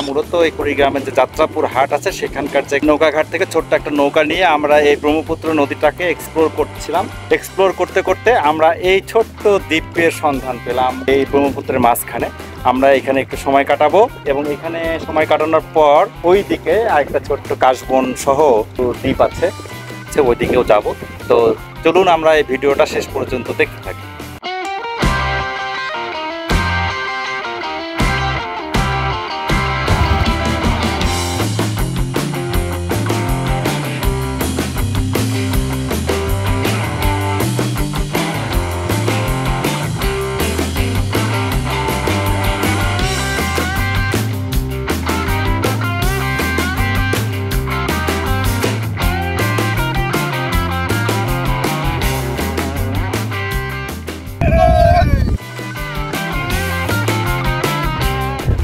মূলত এই কুড়িগ্রামের যে যাত্রাপুর হাট আছে সেখানকার যে নৌকাঘাট থেকে ছোট্ট একটা নৌকা নিয়ে আমরা এই ব্রহ্মপুত্র নদীটাকে এক্সপ্লোর করছিলাম। এক্সপ্লোর করতে করতে আমরা এই ছোট্ট দ্বীপের সন্ধান পেলাম এই ব্রহ্মপুত্রের মাঝখানে। আমরা এখানে একটু সময় কাটাবো এবং এখানে সময় কাটানোর পর ওই দিকে আরেকটা ছোট্ট কাশবন সহ দ্বীপ আছে, ওই দিকেও যাব। তো চলুন আমরা এই ভিডিওটা শেষ পর্যন্ত দেখতে থাকি।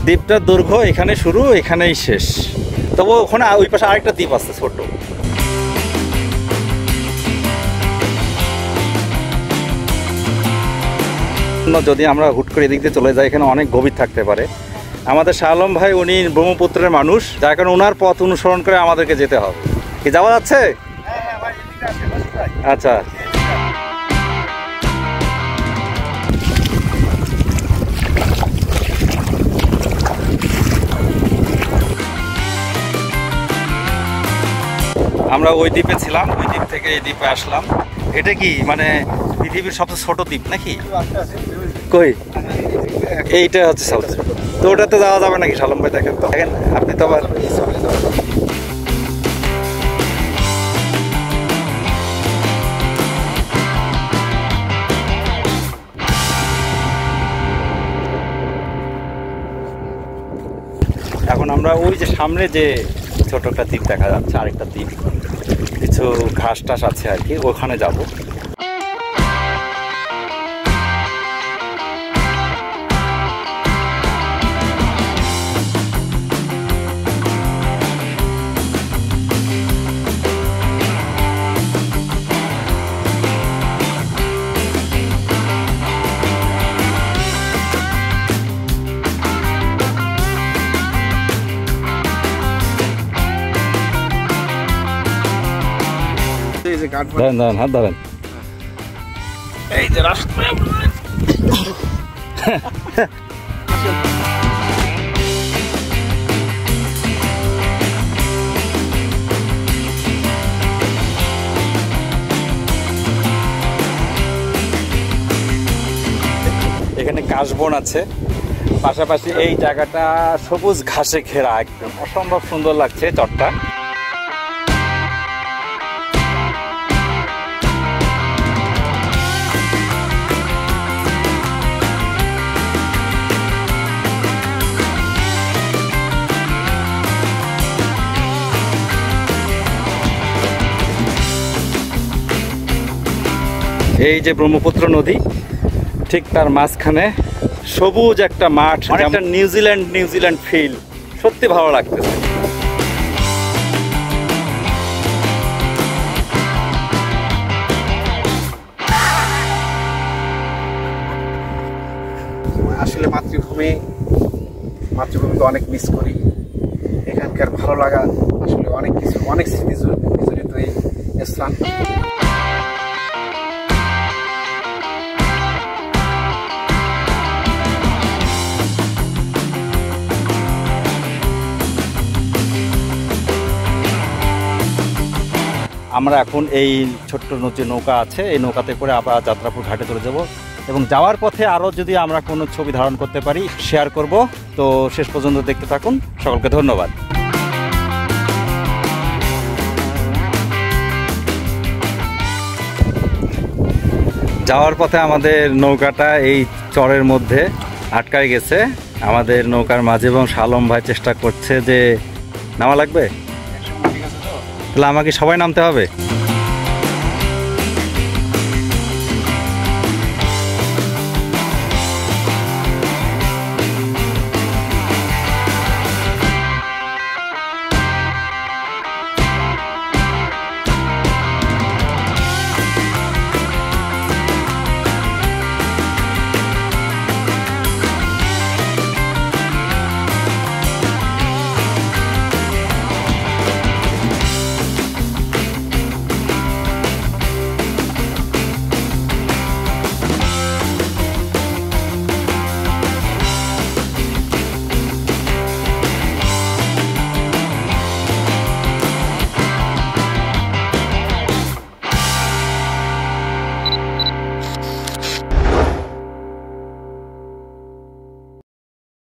দ্বীপটার দৈর্ঘ্য এখানে শুরু, এখানেই শেষ। তবে ওখানে ওই পাশে আরেকটা দ্বীপ আছে ছোট। যদি আমরা হুট করে এদিক দিয়ে চলে যাই, এখানে অনেক গভীর থাকতে পারে। আমাদের শাহ আলম ভাই উনি ব্রহ্মপুত্রের মানুষ, যার কারণে ওনার পথ অনুসরণ করে আমাদেরকে যেতে হবে। কি যাওয়া যাচ্ছে? আচ্ছা, আমরা ওই দ্বীপে ছিলাম, ওই দ্বীপ থেকে এই দ্বীপে আসলাম। এটা কি মানে পৃথিবীর সবচেয়ে ছোট দ্বীপ নাকি? কই এইটা হচ্ছে সবচেয়ে, তো ওটাতে যাওয়া যাবে নাকি সালম ভাই? দেখেন তো, দেখেন আপনি তো আবার এখন আমরা ওই যে সামনে যে ছোট একটা দ্বীপ দেখা যাচ্ছে, আরেকটা দ্বীপ, কিছু ঘাস টাস আছে আর কি, ওখানে যাব। ধরেন ধরেন, হাত ধরেন। এই যে রাস্তা, এখানে কাশবন আছে পাশাপাশি। এই জায়গাটা সবুজ ঘাসে ঘেরা, একদম অসম্ভব সুন্দর লাগছে চরটা। এই যে ব্রহ্মপুত্র নদী, ঠিক তার মাঝখানে সবুজ একটা মাঠ, একটা নিউজিল্যান্ড ফিল, সত্যি ভালো লাগতেছে। আসলে মাতৃভূমিকে অনেক মিস করি। এখানকার ভালো লাগা আসলে অনেক কিছু, অনেক স্মৃতি জড়িত এই স্থান। আমরা এখন এই ছোট্ট যে নৌকা আছে, এই নৌকাতে করে আবার যাত্রাপুর ঘাটে চলে যাব এবং যাওয়ার পথে আরও যদি আমরা কোনো ছবি ধারণ করতে পারি শেয়ার করব। তো শেষ পর্যন্ত দেখতে থাকুন। সকলকে ধন্যবাদ। যাওয়ার পথে আমাদের নৌকাটা এই চরের মধ্যে আটকায় গেছে আমাদের নৌকার মাঝে, এবং শালম ভাই চেষ্টা করছে যে নামা লাগবে। তাহলে আমাকে সবাই নামতে হবে।